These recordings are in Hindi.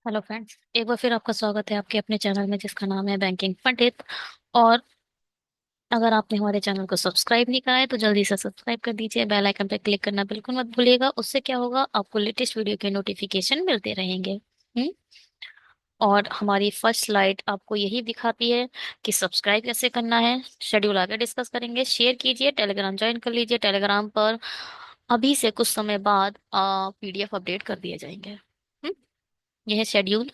हेलो फ्रेंड्स, एक बार फिर आपका स्वागत है आपके अपने चैनल में जिसका नाम है बैंकिंग पंडित। और अगर आपने हमारे चैनल को सब्सक्राइब नहीं करा है तो जल्दी से सब्सक्राइब कर दीजिए। बेल आइकन पर क्लिक करना बिल्कुल मत भूलिएगा। उससे क्या होगा, आपको लेटेस्ट वीडियो के नोटिफिकेशन मिलते रहेंगे। और हमारी फर्स्ट स्लाइड आपको यही दिखाती है कि सब्सक्राइब कैसे करना है। शेड्यूल आगे डिस्कस करेंगे। शेयर कीजिए, टेलीग्राम ज्वाइन कर लीजिए। टेलीग्राम पर अभी से कुछ समय बाद पीडीएफ अपडेट कर दिए जाएंगे। यह है शेड्यूल।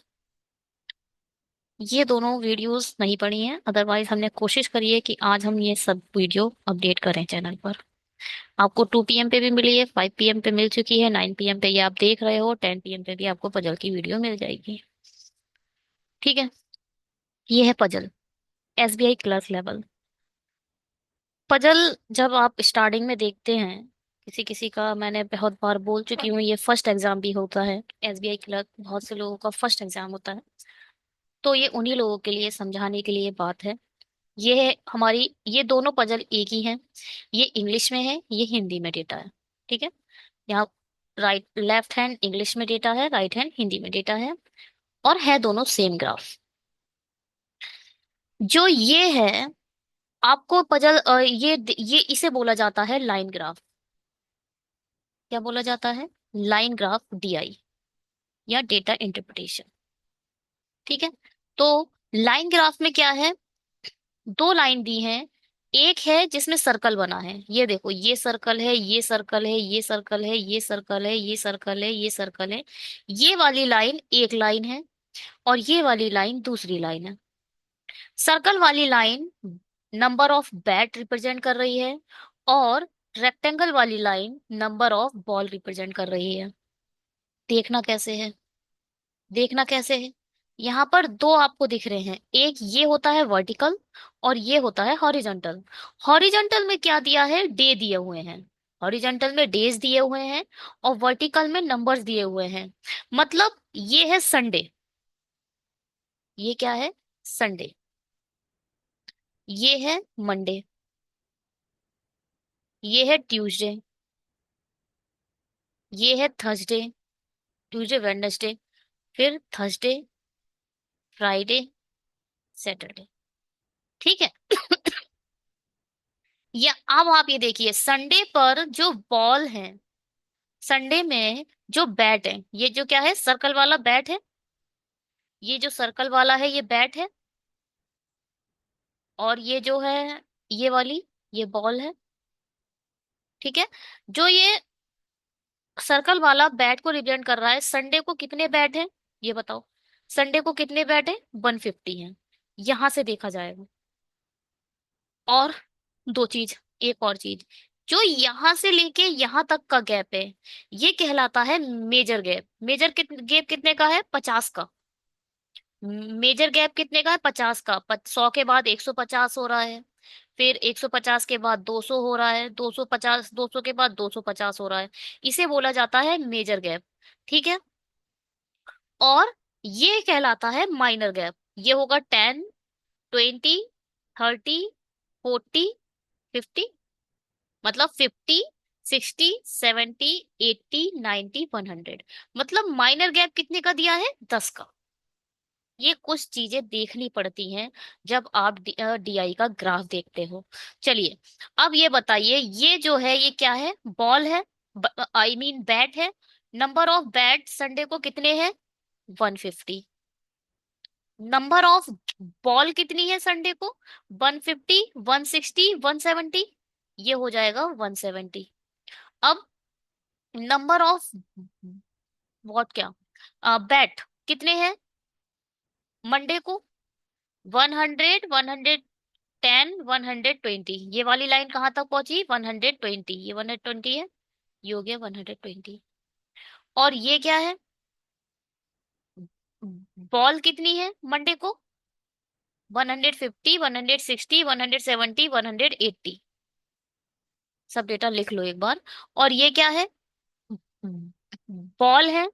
ये दोनों वीडियोस नहीं पड़ी हैं, अदरवाइज हमने कोशिश करी है कि आज हम ये सब वीडियो अपडेट करें चैनल पर। आपको 2 PM पे भी मिली है, 5 PM पे मिल चुकी है, 9 PM पे ये आप देख रहे हो, 10 PM पे भी आपको पजल की वीडियो मिल जाएगी। ठीक है, ये है puzzle. SBI clerk level puzzle. जब आप स्टार्टिंग में देखते हैं, किसी किसी का, मैंने बहुत बार बोल चुकी हूँ, ये फर्स्ट एग्जाम भी होता है। एसबीआई क्लर्क बहुत से लोगों का फर्स्ट एग्जाम होता है। तो ये उन्हीं लोगों के लिए समझाने के लिए बात है। ये है हमारी, ये दोनों पजल एक ही हैं। ये इंग्लिश में है, ये हिंदी में डेटा है। ठीक है, यहाँ राइट लेफ्ट हैंड इंग्लिश में डेटा है, राइट हैंड हिंदी में डेटा है। और है दोनों सेम ग्राफ। जो ये है, आपको पजल ये इसे बोला जाता है लाइन ग्राफ। क्या बोला जाता है? लाइन ग्राफ, डीआई या डेटा इंटरप्रिटेशन। ठीक है, तो लाइन ग्राफ में क्या है, दो लाइन दी हैं। एक है जिसमें सर्कल बना है, ये देखो, ये सर्कल है, ये सर्कल है, ये सर्कल है, ये सर्कल है, ये सर्कल है, ये सर्कल है। ये वाली लाइन एक लाइन है और ये वाली लाइन दूसरी लाइन है। सर्कल वाली line number of bat represent कर रही है और रेक्टेंगल वाली line number of ball represent कर रही है। देखना कैसे है, देखना कैसे है। यहाँ पर दो आपको दिख रहे हैं, एक ये होता है वर्टिकल और ये होता है हॉरिजॉन्टल। हॉरिजॉन्टल में क्या दिया है, डे दिए हुए हैं। हॉरिजॉन्टल में डेज दिए हुए हैं और वर्टिकल में नंबर्स दिए हुए हैं। मतलब ये है संडे, ये क्या है, संडे। ये है मंडे, ये है ट्यूसडे, ये है थर्सडे। ट्यूसडे वेडनेसडे, फिर थर्सडे, फ्राइडे, सैटरडे। ठीक है। या अब आप ये देखिए, संडे पर जो बॉल है, संडे में जो बैट है, ये जो क्या है, सर्कल वाला बैट है। ये जो सर्कल वाला है ये बैट है। और ये जो है, ये वाली, ये बॉल है। ठीक है, जो ये सर्कल वाला बैट को रिप्रेजेंट कर रहा है, संडे को कितने बैट हैं, ये बताओ। संडे को कितने बैट हैं, 150 हैं। यहां से देखा जाएगा। और दो चीज, एक और चीज, जो यहां से लेके यहां तक का गैप है, ये कहलाता है मेजर गैप। मेजर गैप कितने का है, 50 का। मेजर गैप कितने का है, 50 का। 100 के बाद 150 हो रहा है, फिर 150 के बाद 200 हो रहा है, 250, 200 के बाद 250 हो रहा है। इसे बोला जाता है मेजर गैप। ठीक है, और ये कहलाता है माइनर गैप। ये होगा 10, 20, 30, 40, 50। मतलब 50, 60, 70, 80, 90, 100। मतलब माइनर गैप कितने का दिया है, 10 का। ये कुछ चीजें देखनी पड़ती हैं जब आप डीआई का ग्राफ देखते हो। चलिए, अब ये बताइए, ये जो है ये क्या है, बॉल है, आई मीन बैट है। नंबर ऑफ बैट संडे को कितने हैं, 150। नंबर ऑफ बॉल कितनी है संडे को, 150, 160, 170। ये हो जाएगा 170। अब नंबर ऑफ व्हाट, क्या, बैट कितने हैं मंडे को, 100, 110, 120। ये वाली लाइन कहाँ तक पहुंची, 120। ये 120 है, ये हो गया 120। और ये क्या है, बॉल कितनी है मंडे को, 150, 160, 170, 180। सब डेटा लिख लो एक बार। और ये क्या है, बॉल है।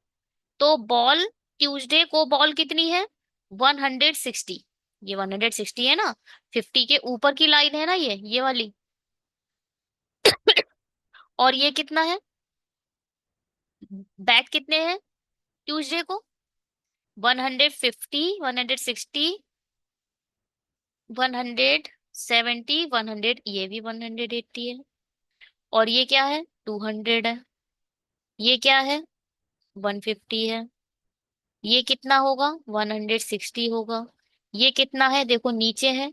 तो बॉल, ट्यूसडे को बॉल कितनी है, 160। ये 160 है ना, 50 के ऊपर की लाइन है ना, ये वाली। और ये कितना है, बैट कितने हैं ट्यूसडे को, 150, 160, 170, 100, ये भी 180 है। और ये क्या है? 200 है। ये क्या है? 150 है। ये कितना होगा? 160 होगा। ये कितना है? देखो नीचे है।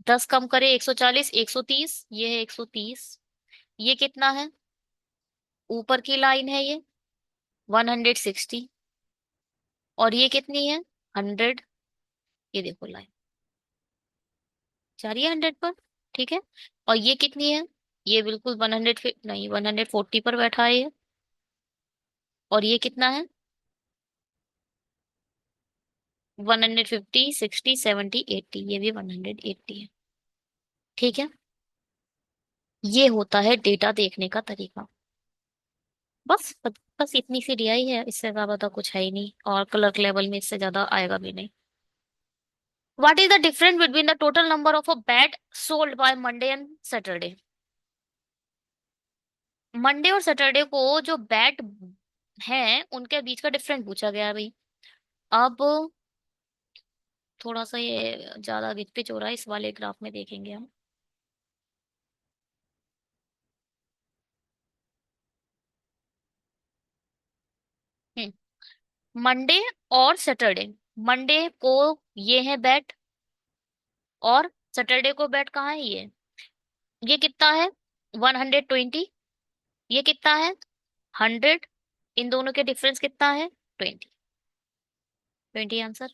10 कम करे 140, 130, ये है 130। ये कितना है? ऊपर की लाइन है ये, 160। और ये कितनी है? 100। ये देखो लाइन जा रही है 100 पर। ठीक है। और ये कितनी है? ये बिल्कुल 100 नहीं, 140 पर बैठा है ये। और ये कितना है? 150, 60, 70, 80, ये भी 180 है। ठीक है। ये होता है डेटा देखने का तरीका। बस बस इतनी सी रियाई है, इससे ज्यादा तो कुछ है ही नहीं, और क्लर्क लेवल में इससे ज्यादा आएगा भी नहीं। What is the difference between the total number of a bat sold by Monday and Saturday? Monday और सैटरडे को जो बैट हैं उनके बीच का डिफरेंस पूछा गया है भाई। अब थोड़ा सा ये ज्यादा गिचपिच हो रहा है, इस वाले ग्राफ में देखेंगे हम। मंडे और सैटरडे। मंडे को ये है बैट, और सैटरडे को बैट कहाँ है? ये कितना है? 120। ये कितना है? 100। इन दोनों के डिफरेंस कितना है? 20। 20 आंसर।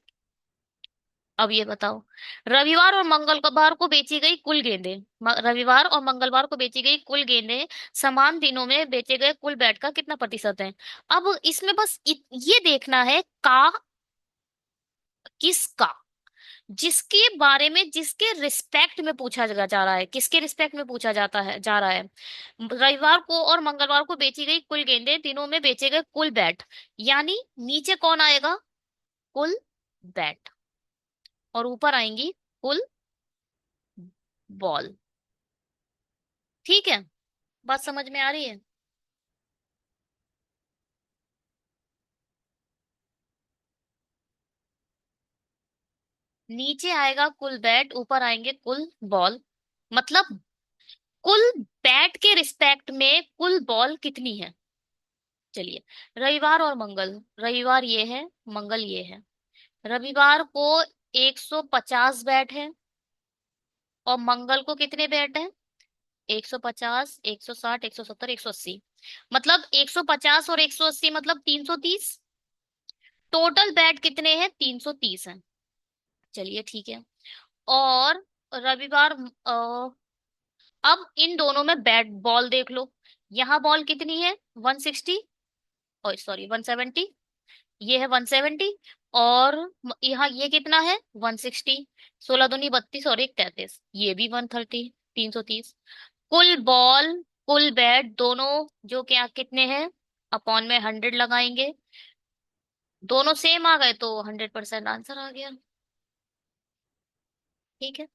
अब ये बताओ, रविवार और मंगलवार को बेची गई कुल गेंदें, रविवार और मंगलवार को बेची गई कुल गेंदें समान दिनों में बेचे गए कुल बैट का कितना प्रतिशत है? अब इसमें बस ये देखना है का, किसका, जिसके बारे में, जिसके रिस्पेक्ट में पूछा जा रहा है, किसके रिस्पेक्ट में पूछा जाता है जा रहा है। रविवार को और मंगलवार को बेची गई कुल गेंदें दिनों में बेचे गए कुल बैट, यानी नीचे कौन आएगा? कुल बैट। और ऊपर आएंगी कुल बॉल। ठीक है। बात समझ में आ रही है? नीचे आएगा कुल बैट, ऊपर आएंगे कुल बॉल। मतलब कुल बैट के रिस्पेक्ट में कुल बॉल कितनी है। चलिए, रविवार और मंगल, रविवार ये है, मंगल ये है। रविवार को 150 बैट है, और मंगल को कितने बैट है? 150, 160, 170, 180। मतलब 150 और 180 मतलब 330। टोटल बैट कितने हैं? 330 हैं। चलिए ठीक है। और रविवार अब इन दोनों में बैट बॉल देख लो। यहाँ बॉल कितनी है? 160, और सॉरी 170। ये है 170। और यहाँ ये कितना है? 160। 16 दूनी 32 और एक 33, ये भी 130। 330। कुल बॉल कुल बैट दोनों जो क्या कितने हैं, अपॉन में 100 लगाएंगे। दोनों सेम आ गए तो 100% आंसर आ गया। ठीक है।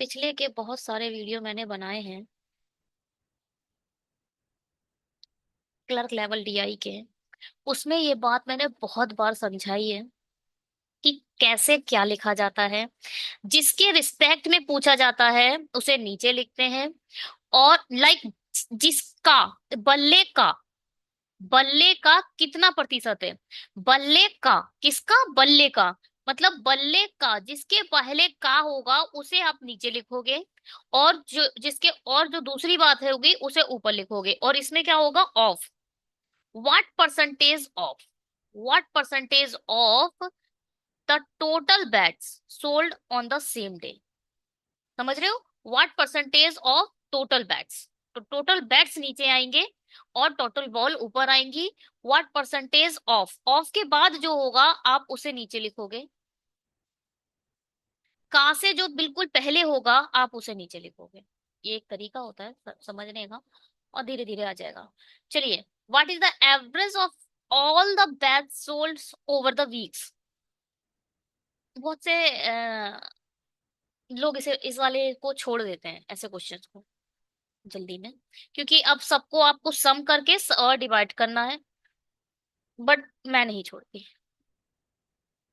पिछले के बहुत सारे वीडियो मैंने बनाए हैं क्लर्क लेवल डीआई के, उसमें ये बात मैंने बहुत बार समझाई है कि कैसे क्या लिखा जाता है। जिसके रिस्पेक्ट में पूछा जाता है उसे नीचे लिखते हैं। और लाइक जिसका, बल्ले का, बल्ले का कितना प्रतिशत है? बल्ले का, किसका? बल्ले का। मतलब बल्ले का जिसके पहले का होगा उसे आप नीचे लिखोगे, और जो जिसके और जो दूसरी बात है होगी उसे ऊपर लिखोगे। और इसमें क्या होगा? Of. What percentage of, what percentage of the total bats sold on the same day. समझ रहे हो? What percentage of total bats, तो टोटल बैट्स नीचे आएंगे और टोटल बॉल ऊपर आएंगी। व्हाट परसेंटेज ऑफ के बाद जो होगा आप उसे नीचे लिखोगे। का से जो बिल्कुल पहले होगा आप उसे नीचे लिखोगे। ये एक तरीका होता है समझने का, और धीरे धीरे आ जाएगा। चलिए, what is the average of all the bats sold over the weeks? बहुत से लोग इसे, इस वाले को छोड़ देते हैं ऐसे क्वेश्चंस को जल्दी में, क्योंकि अब सबको आपको सम करके डिवाइड करना है। बट मैं नहीं छोड़ती,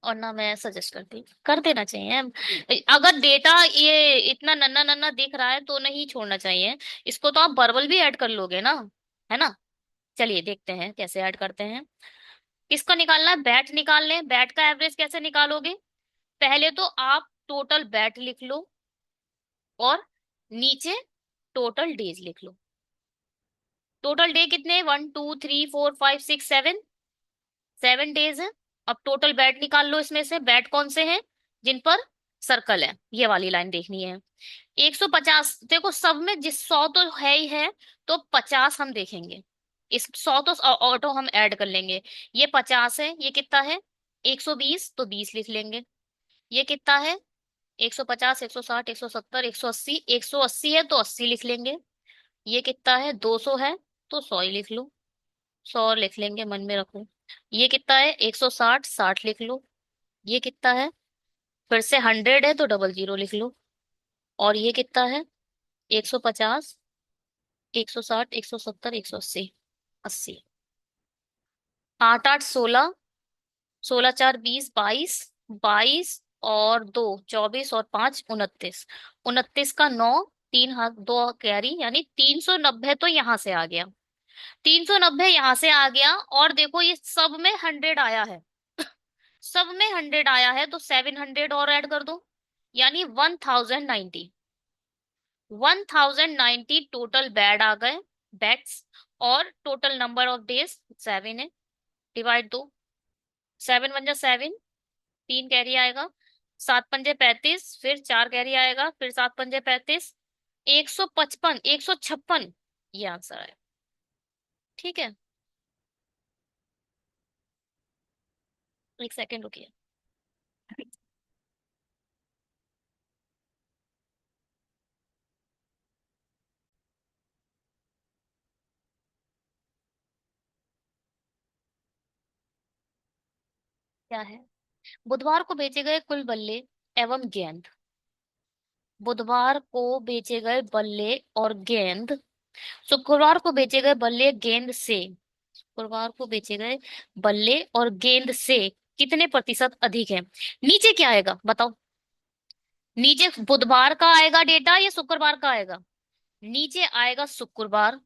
और ना मैं सजेस्ट करती, कर देना चाहिए। अगर डेटा ये इतना नन्ना नन्ना दिख रहा है तो नहीं छोड़ना चाहिए। इसको तो आप बर्बल भी ऐड कर लोगे ना, है ना। चलिए देखते हैं कैसे ऐड करते हैं। किसको निकालना है? बैट निकाल लें। बैट का एवरेज कैसे निकालोगे? पहले तो आप टोटल बैट लिख लो, और नीचे टोटल डेज लिख लो। टोटल डे कितने? 1 2 3 4 5 6 7, 7 डेज है। अब टोटल बैट निकाल लो। इसमें से बैट कौन से हैं? जिन पर सर्कल है, ये वाली लाइन देखनी है। 150 देखो, सब में जिस 100 तो है ही है, तो 50 हम देखेंगे। इस 100 तो ऑटो हम ऐड कर लेंगे। ये 50 है, ये कितना है? 120, तो 20 लिख लेंगे। ये कितना है? 150, 160, 170, 180, 180 है तो 80 लिख लेंगे। ये कितना है? 200 है, तो 100 ही लिख लो। 100 लिख लेंगे, मन में रखो। ये कितना है? 160, 60 लिख लो। ये कितना है? फिर से 100 है तो डबल जीरो लिख लो। और ये कितना है? 150, 160, 170, 180, 80। 8 8 16, 16 4 20, 22, 22 और 2 24 और 5 29। 29 का 9, 3 हाथ 2 कैरी, यानी 390 तो यहाँ से आ गया। 390 यहाँ से आ गया। और देखो ये सब में 100 आया है। सब में 100 आया है तो 700 और ऐड कर दो, यानी 1090। 1090 टोटल बैड आ गए, बैट्स। और टोटल नंबर ऑफ डेज 7 है। डिवाइड दो। 7 वन जा 7, 3 कैरी आएगा। 7 पंजे 35, फिर 4 कैरी आएगा, फिर 7 पंजे 35, 155, 156, ये आंसर है। ठीक है, एक सेकेंड रुकिए। क्या है? बुधवार को बेचे गए कुल बल्ले एवं गेंद। बुधवार को बेचे गए बल्ले और गेंद, शुक्रवार को बेचे गए बल्ले गेंद से, शुक्रवार को बेचे गए बल्ले और गेंद से कितने प्रतिशत अधिक है? नीचे क्या आएगा बताओ? नीचे बुधवार का आएगा डेटा या शुक्रवार का आएगा? नीचे आएगा शुक्रवार।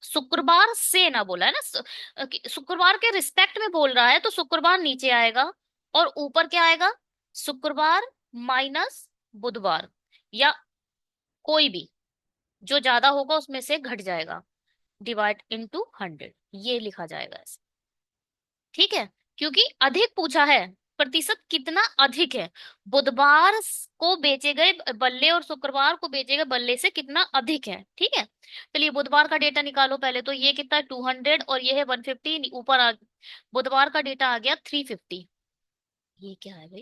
शुक्रवार से ना बोला है ना, शुक्रवार के रिस्पेक्ट में बोल रहा है, तो शुक्रवार नीचे आएगा। और ऊपर क्या आएगा? शुक्रवार माइनस बुधवार, या कोई भी जो ज्यादा होगा उसमें से घट जाएगा। डिवाइड इनटू 100, ये लिखा जाएगा ऐसे। ठीक है, क्योंकि अधिक पूछा है, प्रतिशत कितना अधिक है। बुधवार को बेचे गए बल्ले और शुक्रवार को बेचे गए बल्ले से कितना अधिक है। ठीक है, चलिए बुधवार का डेटा निकालो पहले। तो ये कितना है? 200, और ये है 150। ऊपर बुधवार का डेटा आ गया 350। ये क्या है भाई?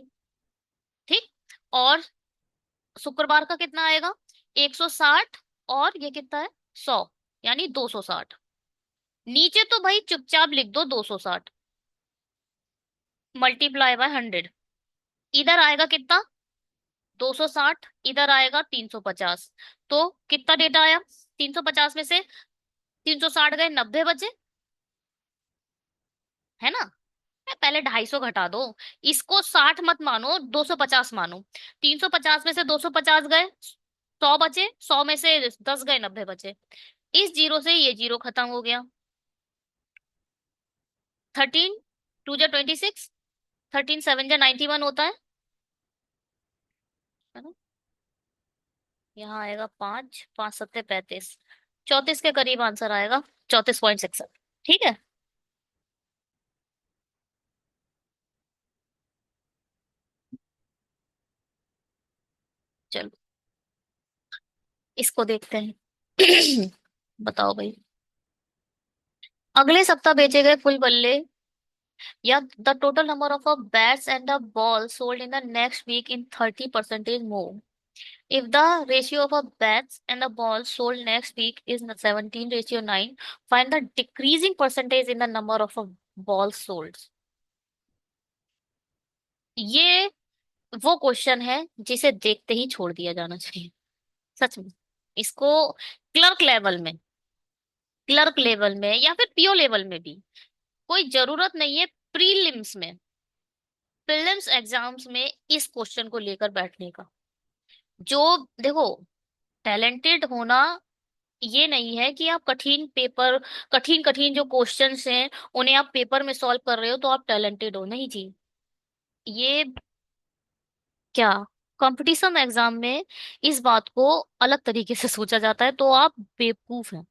ठीक। और शुक्रवार का कितना आएगा? 160, और ये कितना है? 100, यानी 260। नीचे तो भाई चुपचाप लिख दो 260 मल्टीप्लाई बाय 100। इधर आएगा कितना? 260। इधर आएगा 350। तो कितना डेटा आया? 350 में से 360 गए, 90 बचे, है ना। पहले 250 घटा दो। इसको 60 मत मानो, 250 मानो। 350 में से 250 गए, 100 बचे, 100 में से 10 गए, 90 बचे। इस जीरो से ये जीरो खत्म हो गया। 13 2 जा 26, 13 7 जा 91 होता है ना। यहाँ आएगा 5, 5 सत्ते 35, 34 के करीब आंसर आएगा। 34.67। ठीक है, चलो इसको देखते हैं। बताओ भाई। अगले सप्ताह बेचे गए कुल बल्ले, या the total number of bats and the ball sold in the next week in 30% more. If the ratio of a bats and the balls sold next week is 17:9, find the decreasing percentage in the number of a balls sold. ये वो क्वेश्चन है जिसे देखते ही छोड़ दिया जाना चाहिए, सच में। इसको क्लर्क लेवल में, क्लर्क लेवल में या फिर पीओ लेवल में भी कोई जरूरत नहीं है प्रीलिम्स में, प्रीलिम्स एग्जाम्स में इस क्वेश्चन को लेकर बैठने का। जो देखो, टैलेंटेड होना ये नहीं है कि आप कठिन पेपर, कठिन कठिन जो क्वेश्चंस हैं उन्हें आप पेपर में सॉल्व कर रहे हो तो आप टैलेंटेड हो, नहीं जी। ये क्या, कंपटीशन एग्जाम में इस बात को अलग तरीके से सोचा जाता है, तो आप बेवकूफ हैं।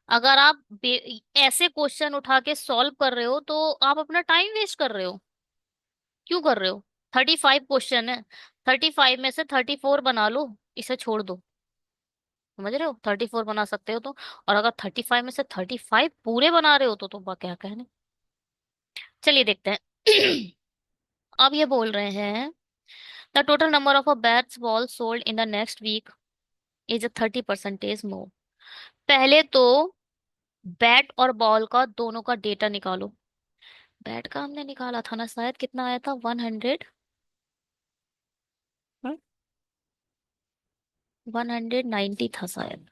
अगर आप ऐसे क्वेश्चन उठा के सॉल्व कर रहे हो तो आप अपना टाइम वेस्ट कर रहे हो। क्यों कर रहे हो? 35 क्वेश्चन है, 35 में से 34 बना लो, इसे छोड़ दो। समझ रहे हो? 34 बना सकते हो तो। और अगर 35 में से 35 पूरे बना रहे हो तो क्या कहने। चलिए देखते हैं। अब ये बोल रहे हैं the total number of a bats ball sold in the next week is 30% more. पहले तो बैट और बॉल का दोनों का डेटा निकालो। बैट का हमने निकाला था ना शायद, कितना आया था, 190 था शायद।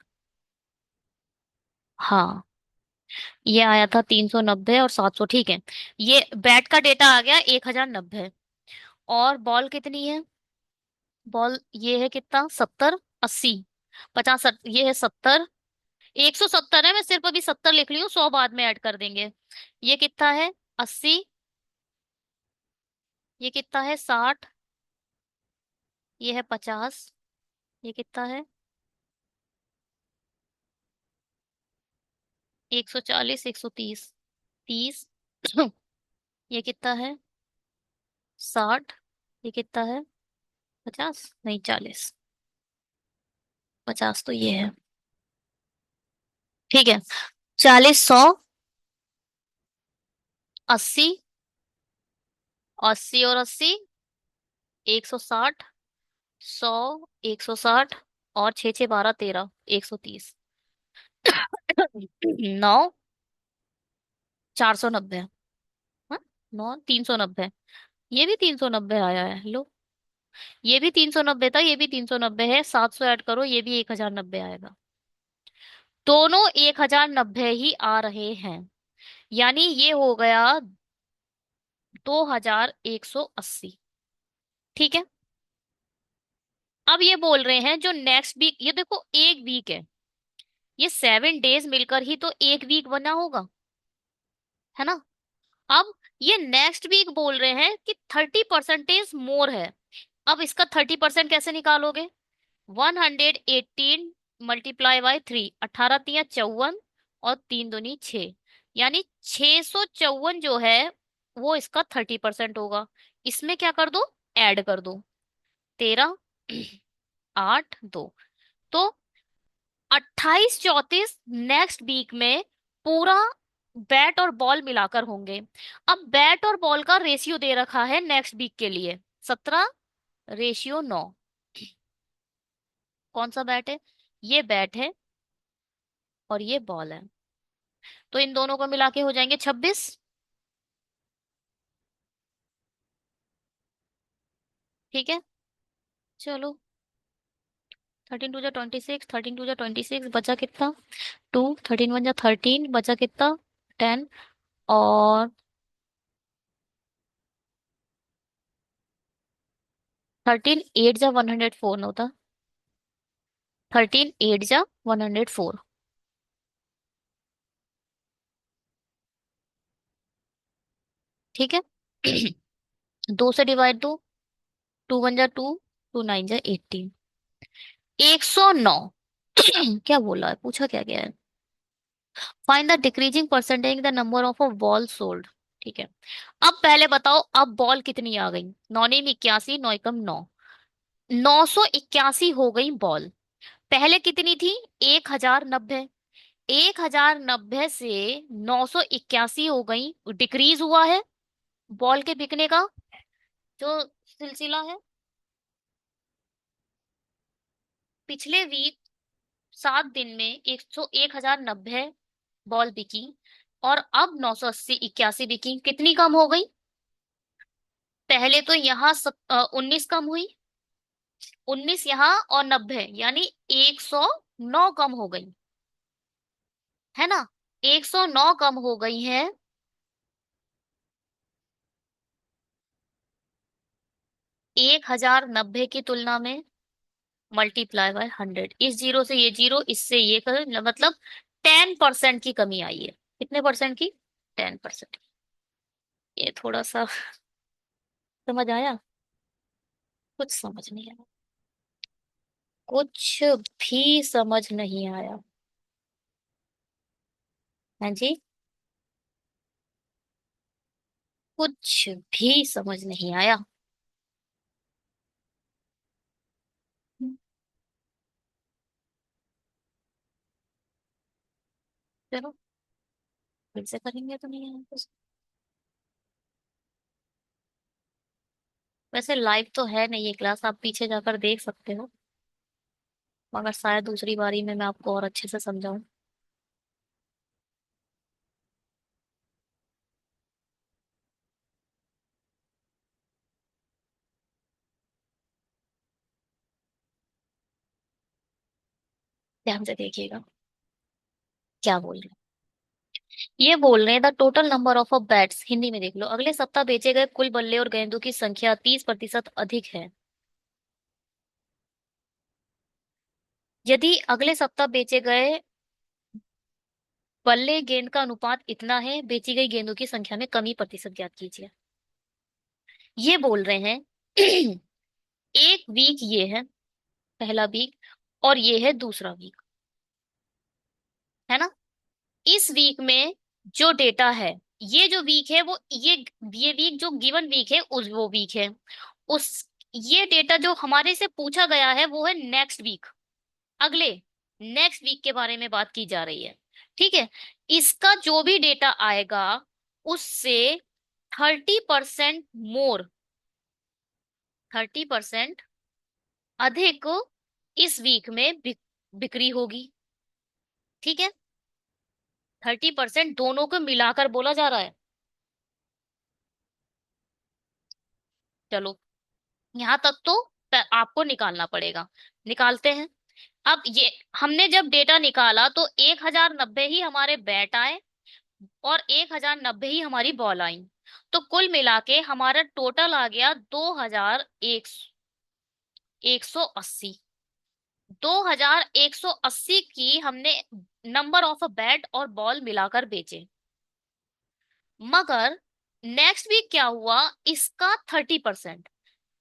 हाँ, ये आया था 390 और 700, ठीक है। ये बैट का डेटा आ गया 1090। और बॉल कितनी है? बॉल ये है कितना, 70, 80, 50, ये है 70, 170 है। मैं सिर्फ अभी 70 लिख रही हूँ, 100 बाद में ऐड कर देंगे। ये कितना है, 80। ये कितना है, 60। ये है 50। ये कितना है, 140, 130, 30। ये कितना है, 60। ये कितना है, 50 नहीं, 40। 50 तो ये है, ठीक है। 40, 100, 80, 80 और 80, 160, 100, 160 और 6 6 12 13, 130। 9, 490। हाँ, 9, 390। ये भी 390 आया है, लो। ये भी 390 था, ये भी 390 है, 700 ऐड करो, ये भी 1090 आएगा। दोनों 1090 ही आ रहे हैं, यानी ये हो गया 2180। ठीक है। अब ये बोल रहे हैं जो नेक्स्ट वीक, ये देखो एक वीक है, ये 7 डेज मिलकर ही तो एक वीक बना होगा, है ना। अब ये नेक्स्ट वीक बोल रहे हैं कि 30% मोर है। अब इसका 30% कैसे निकालोगे? 118 मल्टीप्लाई बाय 3, 18 × 3 = 54 और 3 दूनी 6, यानी 654 जो है वो इसका 30% होगा। इसमें क्या कर दो, ऐड कर दो, 13, 8, 2, तो 28 34 नेक्स्ट वीक में पूरा बैट और बॉल मिलाकर होंगे। अब बैट और बॉल का रेशियो दे रखा है नेक्स्ट वीक के लिए, 17:9। कौन सा बैट है? ये बैट है और ये बॉल है, तो इन दोनों को मिला के हो जाएंगे 26। ठीक है, चलो। 13 2 = 26, 13 2 = 26, बचा कितना, 2, 13 1 = 13, बचा कितना, 10। और 13 8 × 104 ना होता, 13 8 × 104। ठीक है। 2 से डिवाइड दो, 2 1 = 2, 2 9 = 18, 109। क्या बोला है, पूछा क्या गया है? Find the decreasing percentage the number of a ball sold. ठीक है। अब पहले बताओ, अब बॉल कितनी आ गई, 9 9 = 81, 9 × 9, 981 हो गई बॉल। पहले कितनी थी, 1090। 1090 से 981 हो गई, डिक्रीज हुआ है बॉल के बिकने का जो सिलसिला है। पिछले वीक 7 दिन में 1090 बॉल बिकी, और अब 980 81 बिकी, कितनी कम हो गई? पहले तो यहाँ 19 कम हुई, 19 यहाँ और 90, यानी 109 कम हो गई, है ना। 109 कम हो गई है, 1090 की तुलना में मल्टीप्लाई बाय 100, इस जीरो से ये जीरो, इससे ये मतलब 10% की कमी आई है। कितने परसेंट की? 10%। ये थोड़ा सा समझ आया? कुछ समझ नहीं आया, कुछ भी समझ नहीं आया। हाँ जी, कुछ भी समझ नहीं आया। चलो फिर से करेंगे तो नहीं आया कुछ। वैसे लाइव तो है नहीं ये क्लास, आप पीछे जाकर देख सकते हो, मगर शायद दूसरी बारी में मैं आपको और अच्छे से समझाऊं। ध्यान से देखिएगा क्या बोल रहे हैं। ये बोल रहे हैं the total number of bats, Hindi में देख लो, अगले सप्ताह बेचे गए कुल बल्ले और गेंदों की संख्या 30% अधिक है। यदि अगले सप्ताह बेचे गए बल्ले गेंद का अनुपात इतना है, बेची गई गेंदों की संख्या में कमी प्रतिशत ज्ञात कीजिए। ये बोल रहे हैं एक वीक ये है, पहला वीक, और ये है दूसरा वीक, है ना? इस वीक में जो डेटा है, ये जो वीक है वो ये वीक जो गिवन वीक है उस वो वीक है, उस ये डेटा जो हमारे से पूछा गया है वो है नेक्स्ट वीक, अगले नेक्स्ट वीक के बारे में बात की जा रही है। ठीक है, इसका जो भी डेटा आएगा उससे 30% मोर, 30% अधिक इस वीक में बिक्री होगी। ठीक है, 30% दोनों को मिलाकर बोला जा रहा है। चलो यहां तक तो आपको निकालना पड़ेगा, निकालते हैं। अब ये हमने जब डेटा निकाला तो 1090 ही हमारे बैट आए और 1090 ही हमारी बॉल आई, तो कुल मिला के हमारा टोटल आ गया 2180। 2180 की हमने नंबर ऑफ बैट और बॉल मिलाकर बेचे। मगर नेक्स्ट वीक क्या हुआ, इसका 30%।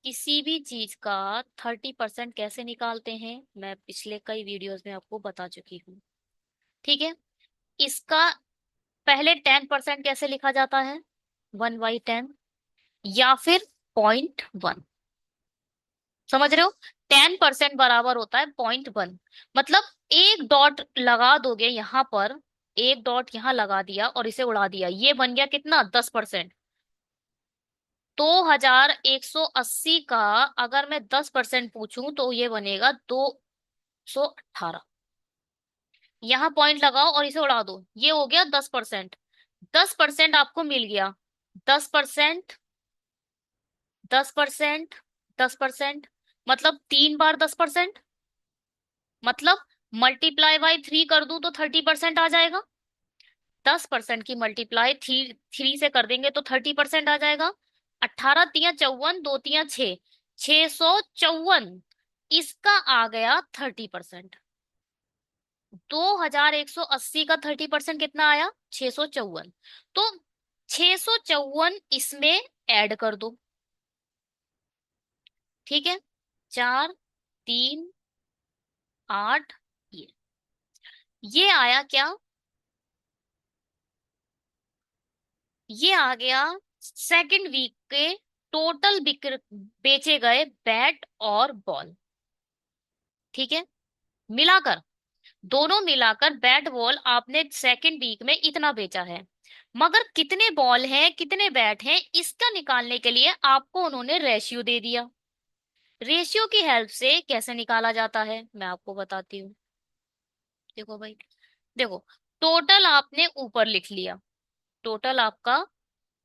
किसी भी चीज का 30% कैसे निकालते हैं मैं पिछले कई वीडियोस में आपको बता चुकी हूँ। ठीक है, इसका पहले 10% कैसे लिखा जाता है, 1/10, या फिर 0.1। समझ रहे हो? 10% बराबर होता है 0.1, मतलब एक डॉट लगा दोगे यहां पर, एक डॉट यहां लगा दिया और इसे उड़ा दिया, ये बन गया कितना, 10%। 2180 का अगर मैं 10% पूछूं तो ये बनेगा 218। यहाँ पॉइंट लगाओ और इसे उड़ा दो, ये हो गया 10%। 10% आपको मिल गया, 10%, 10%, 10%, मतलब 3 बार 10%, मतलब मल्टीप्लाई बाय 3 कर दूं तो 30% आ जाएगा। 10% की मल्टीप्लाई थ्री थ्री से कर देंगे तो 30% आ जाएगा। 18 तिया 54, 2 तिया 6, 654, इसका आ गया 30%। 2180 का 30% कितना आया, 654। तो 654 इसमें ऐड कर दो। ठीक है, 4, 3, 8, ये आया क्या, ये आ गया सेकंड वीक के टोटल बेचे गए बैट और बॉल। ठीक है, मिलाकर, दोनों मिलाकर बैट बॉल आपने सेकंड वीक में इतना बेचा है। मगर कितने बॉल हैं कितने बैट हैं इसका निकालने के लिए आपको उन्होंने रेशियो दे दिया। रेशियो की हेल्प से कैसे निकाला जाता है मैं आपको बताती हूँ। देखो भाई, देखो, टोटल आपने ऊपर लिख लिया, टोटल आपका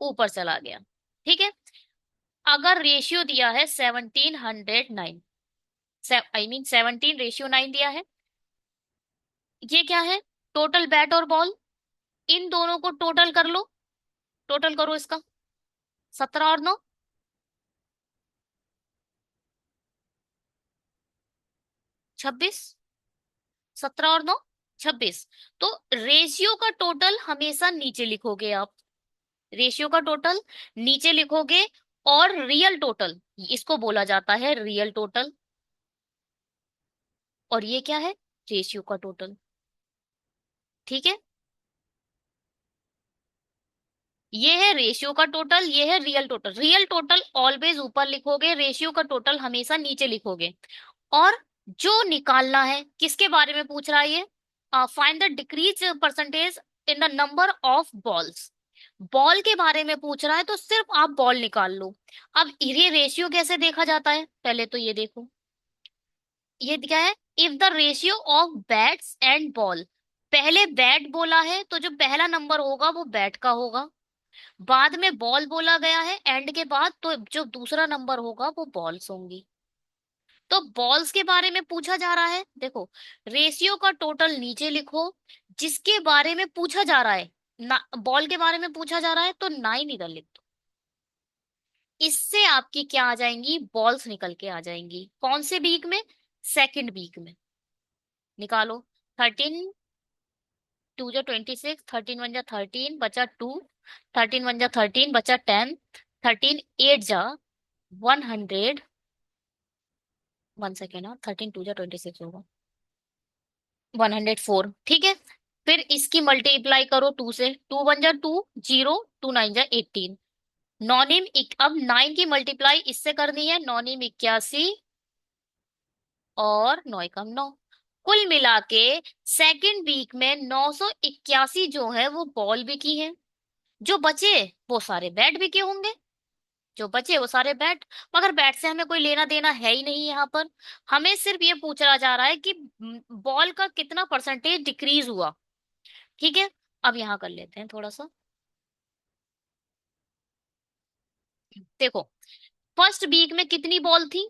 ऊपर चला गया। ठीक है, अगर रेशियो दिया है 1709, आई मीन 17:9 दिया है, ये क्या है, टोटल बैट और बॉल, इन दोनों को टोटल कर लो, टोटल करो इसका, 17 और 9, 26, 17 और 9, 26। तो रेशियो का टोटल हमेशा नीचे लिखोगे आप, रेशियो का टोटल नीचे लिखोगे। और रियल टोटल, इसको बोला जाता है रियल टोटल। और ये क्या है? रेशियो का टोटल। ठीक है, ये है रेशियो का टोटल, ये है real total. Real total always ऊपर लिखोगे, रेशियो का टोटल हमेशा नीचे लिखोगे। और जो निकालना है, किसके बारे में पूछ रहा है ये? Find the decrease percentage in the number of balls. Ball के बारे में पूछ रहा है, तो सिर्फ आप बॉल निकाल लो। अब ये रेशियो कैसे देखा जाता है, पहले तो ये देखो। ये क्या है? If the ratio of bats and ball. पहले बैट बोला है, तो जो पहला नंबर होगा वो बैट का होगा। बाद में बॉल बोला गया है एंड के बाद, तो जो दूसरा नंबर होगा वो बॉल्स होंगी। तो बॉल्स के बारे में पूछा जा रहा है, देखो। रेशियो का टोटल नीचे लिखो, जिसके बारे में पूछा जा रहा है। ना, बॉल के बारे में पूछा जा रहा है तो 9 इधर लिख दो। इससे आपकी क्या आ जाएंगी? बॉल्स निकल के आ जाएंगी। कौन से वीक में? सेकंड वीक में। निकालो। 13, 2 जा 26, 13 1 जा 13 बचा 2, 13 1 जा 13 बचा 10, 13 8 जा 100। 1 सेकेंड, हाँ, 13 2 जा 26 होगा 104। ठीक है, फिर इसकी मल्टीप्लाई करो 2 से। 2 1 जा 2, 0, 2 9 जा 18। नॉनिम अब 9 की मल्टीप्लाई इससे करनी है, नॉनिम 81 और 9 एकम 9। कुल मिला के सेकेंड वीक में 981 जो है वो बॉल बिकी है। जो बचे वो सारे बैट बिके होंगे, जो बचे वो सारे बैट। मगर बैट से हमें कोई लेना देना है ही नहीं यहाँ पर। हमें सिर्फ ये पूछा जा रहा है कि बॉल का कितना परसेंटेज डिक्रीज हुआ। ठीक है, अब यहाँ कर लेते हैं थोड़ा सा। देखो, फर्स्ट वीक में कितनी बॉल थी?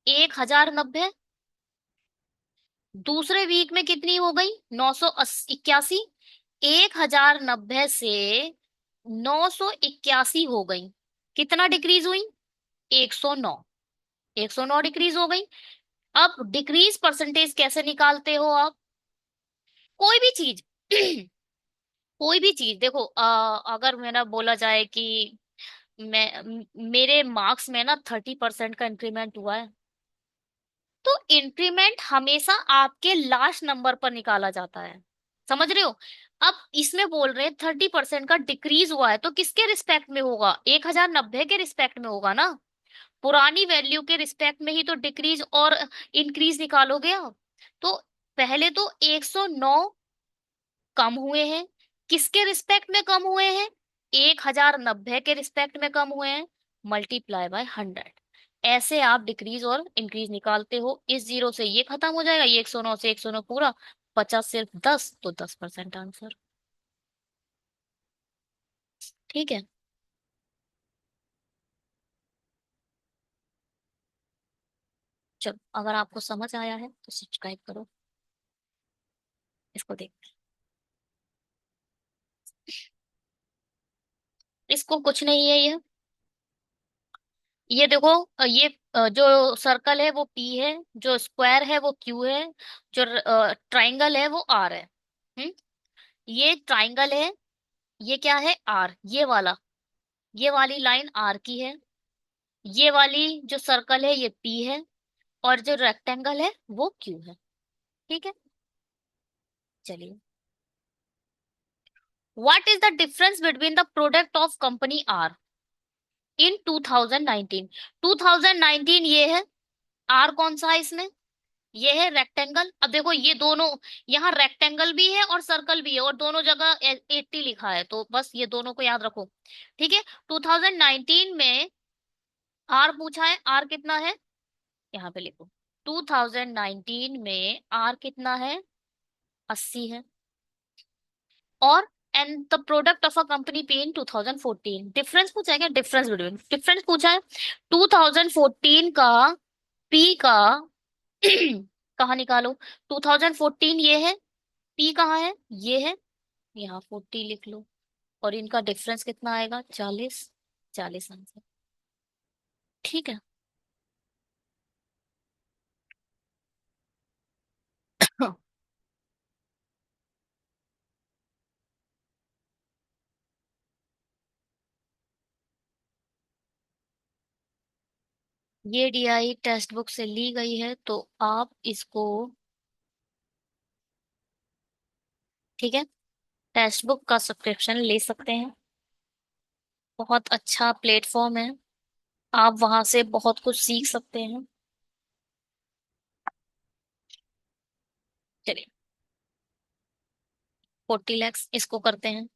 1090। दूसरे वीक में कितनी हो गई? 981। 1090 से 981 हो गई, कितना डिक्रीज हुई? 109। 109 डिक्रीज हो गई। अब डिक्रीज परसेंटेज कैसे निकालते हो आप? कोई भी चीज कोई भी चीज देखो, अगर मेरा बोला जाए कि मेरे मार्क्स में ना 30% का इंक्रीमेंट हुआ है, तो इंक्रीमेंट हमेशा आपके लास्ट नंबर पर निकाला जाता है। समझ रहे हो? अब इसमें बोल रहे हैं 30% का डिक्रीज हुआ है, तो किसके रिस्पेक्ट में होगा? 1090 के रिस्पेक्ट में होगा ना। पुरानी वैल्यू के रिस्पेक्ट में ही तो डिक्रीज और इंक्रीज निकालोगे आप। तो पहले तो 109 कम हुए हैं, किसके रिस्पेक्ट में कम हुए हैं? 1090 के रिस्पेक्ट में कम हुए हैं, मल्टीप्लाई बाय 100। ऐसे आप डिक्रीज और इंक्रीज निकालते हो। इस जीरो से ये खत्म हो जाएगा, ये 109 से 109 पूरा, 50 सिर्फ 10, तो 10% आंसर। ठीक है, चलो, अगर आपको समझ आया है तो सब्सक्राइब करो। इसको देख, इसको कुछ नहीं है ये देखो, ये जो सर्कल है वो पी है, जो स्क्वायर है वो क्यू है, जो ट्राइंगल है वो आर है। हम्म, ये ट्राइंगल है, ये क्या है? आर, ये वाला, ये वाली लाइन आर की है। ये वाली जो सर्कल है ये पी है, और जो रेक्टेंगल है वो क्यू है। ठीक है, चलिए। What is the difference between the product of company R in 2019? 2019 ये है। आर कौन सा है इसमें? ये है रेक्टेंगल। अब देखो ये दोनों, यहाँ रेक्टेंगल भी है और सर्कल भी है, और दोनों जगह 80 लिखा है, तो बस ये दोनों को याद रखो। ठीक है, 2019 में आर पूछा है, आर कितना है? यहाँ पे लिखो, 2019 में आर कितना है? 80 है। और and the product of a company P in 2014, difference पूछा है क्या? डिफरेंस बिटवीन, डिफरेंस पूछा है। 2014 का पी का कहाँ निकालो? 2014 ये है, पी कहाँ है? ये है, यहाँ 40 लिख लो। और इनका डिफरेंस कितना आएगा? 40। 40 आंसर। ठीक है, ये डीआई टेक्स्ट बुक से ली गई है, तो आप इसको, ठीक है, टेक्स्ट बुक का सब्सक्रिप्शन ले सकते हैं। बहुत अच्छा प्लेटफॉर्म है, आप वहां से बहुत कुछ सीख सकते हैं। चलिए, 40 lakhs इसको करते हैं।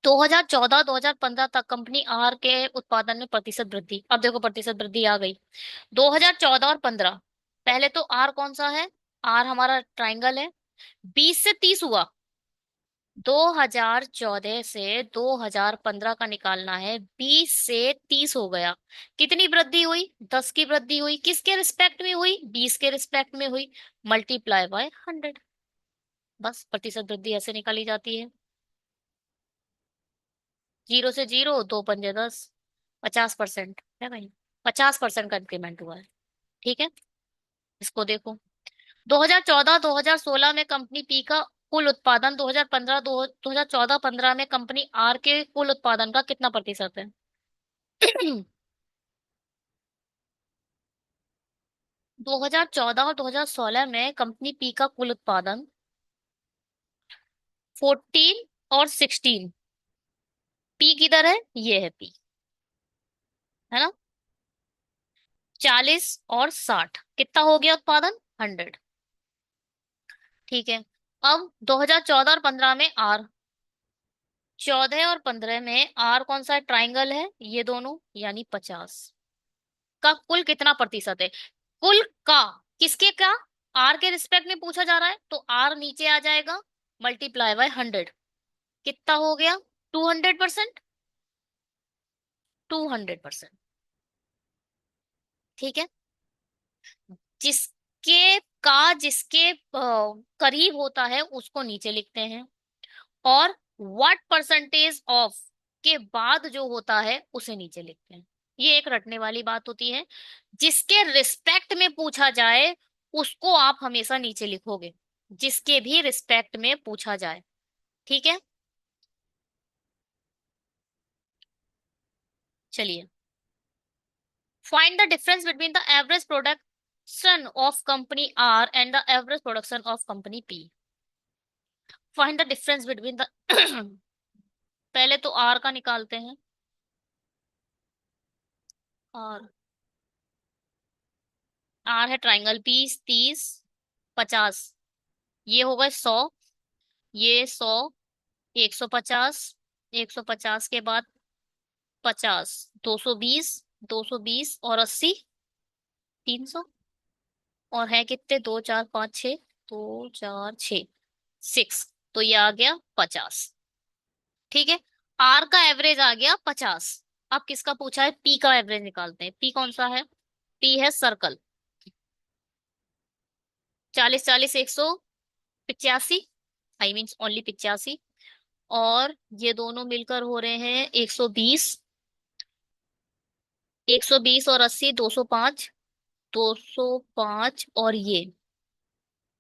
2014-2015 तक कंपनी आर के उत्पादन में प्रतिशत वृद्धि, अब देखो प्रतिशत वृद्धि आ गई। 2014 और 15, पहले तो आर कौन सा है, आर हमारा ट्राइंगल है, 20 से 30 हुआ। 2014 से 2015 का निकालना है, 20 से 30 हो गया। कितनी वृद्धि हुई, 10 की वृद्धि हुई, किसके रिस्पेक्ट में हुई, 20 के रिस्पेक्ट में हुई, मल्टीप्लाई बाय 100। बस प्रतिशत वृद्धि ऐसे निकाली जाती है। जीरो से जीरो, दो पंजे 10, 50% है भाई, 50% का इंक्रीमेंट हुआ है। ठीक है, इसको देखो। 2014-2016 में कंपनी पी का कुल उत्पादन, 2014 में कंपनी आर के कुल उत्पादन का कितना प्रतिशत है? 2014 और 2016 में कंपनी पी का कुल उत्पादन 14 और 16। पी किधर है, ये है पी, है ना? 40 और 60 कितना हो गया उत्पादन, 100। ठीक है, अब 2014 और 15 में आर, 14 और 15 में आर कौन सा ट्राइंगल है, ये दोनों, यानी 50 का कुल कितना प्रतिशत है? कुल का, किसके का, आर के रिस्पेक्ट में पूछा जा रहा है, तो आर नीचे आ जाएगा, मल्टीप्लाई बाय 100, कितना हो गया, 200%। 200%। ठीक है, जिसके जिसके करीब होता है उसको नीचे लिखते हैं, और व्हाट परसेंटेज ऑफ के बाद जो होता है उसे नीचे लिखते हैं। ये एक रटने वाली बात होती है, जिसके रिस्पेक्ट में पूछा जाए उसको आप हमेशा नीचे लिखोगे, जिसके भी रिस्पेक्ट में पूछा जाए। ठीक है, चलिए, find the difference between the average production of company R and the average production of company P. Find the difference between the पहले तो आर का निकालते हैं। आर, आर है ट्राइंगल, 20, 30, 50, ये हो गए 100, ये 100, 150, 150 के बाद 50, 220, 220 और 80, 300, और है कितने, 2 4 5 6, 2 4 6, 6, तो ये आ गया 50। ठीक है, आर का एवरेज आ गया 50। अब किसका पूछा है, पी का एवरेज निकालते हैं। पी कौन सा है, पी है सर्कल, 40 40 185, आई मीन ओनली 85, और ये दोनों मिलकर हो रहे हैं 120, 120 और 80, 205, 205 और ये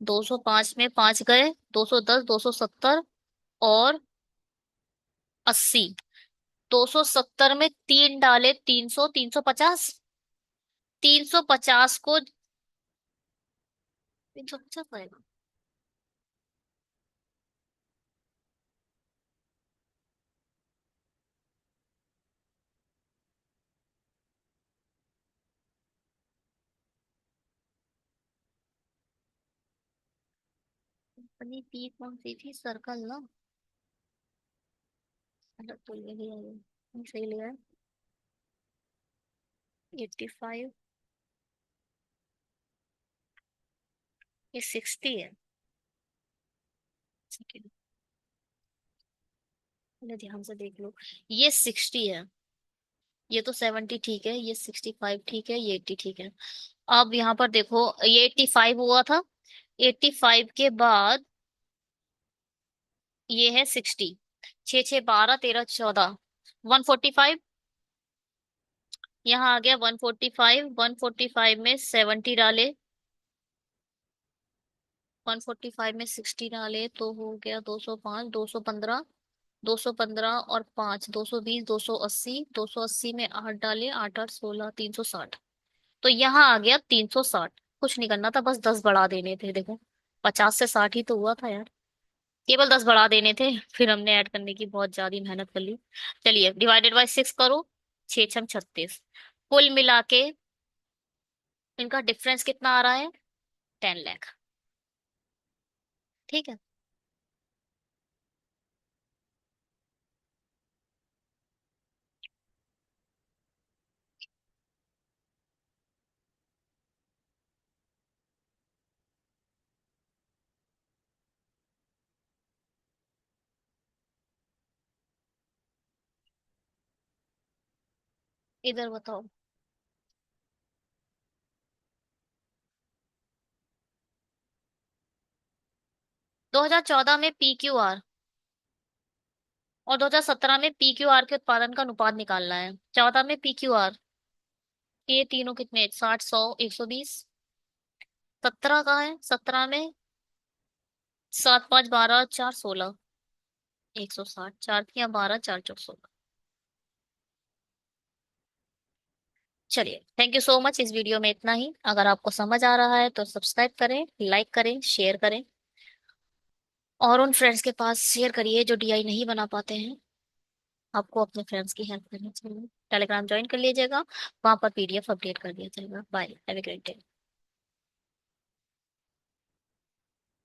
205 में 5 गए, 210, 270 और 80, 270 में 3 डाले, 300, 350, 350 को 350 आएगा। कंपनी पी कौन सी थी, सर्कल ना, मतलब तो ये लिया, ये सही लिया है। 85, ये 60 है। सेकंड, पहले ध्यान से देख लो, ये 60 है, ये तो 70 ठीक है, ये 65 ठीक है, ये 80 ठीक है। अब यहाँ पर देखो, ये 85 हुआ था, 85 के बाद ये है 60, 6 6 12 13 14, 145, यहाँ आ गया 145, 145 में 70 डाले, 145 में 60 डाले तो हो गया 205, 215, 215 और 5, 220, 280, 280 में 8 डाले, 8 8 16, 360। तो यहाँ आ गया 360। कुछ नहीं करना था, बस 10 बढ़ा देने थे, देखो 50 से 60 ही तो हुआ था यार। केवल 10 बढ़ा देने थे, फिर हमने ऐड करने की बहुत ज्यादा मेहनत कर ली। चलिए डिवाइडेड बाय 6 करो, 6 6 36। कुल मिला के इनका डिफरेंस कितना आ रहा है? 10 लाख। ठीक है। इधर बताओ। 2014 में पी क्यू आर और 2017 में पी क्यू आर के उत्पादन का अनुपात निकालना है। 14 में पी क्यू आर, ये तीनों कितने, 60, 100, 120। 17 का है, 17 में 7 5 12 4 16, 160। 4 3 12, 4 4 16। चलिए थैंक यू सो मच, इस वीडियो में इतना ही। अगर आपको समझ आ रहा है तो सब्सक्राइब करें, लाइक करें, शेयर करें, और उन फ्रेंड्स के पास शेयर करिए जो डीआई नहीं बना पाते हैं। आपको अपने फ्रेंड्स की हेल्प करनी चाहिए। टेलीग्राम ज्वाइन कर लीजिएगा, वहां पर पीडीएफ अपडेट कर दिया जाएगा। Bye, have a great day.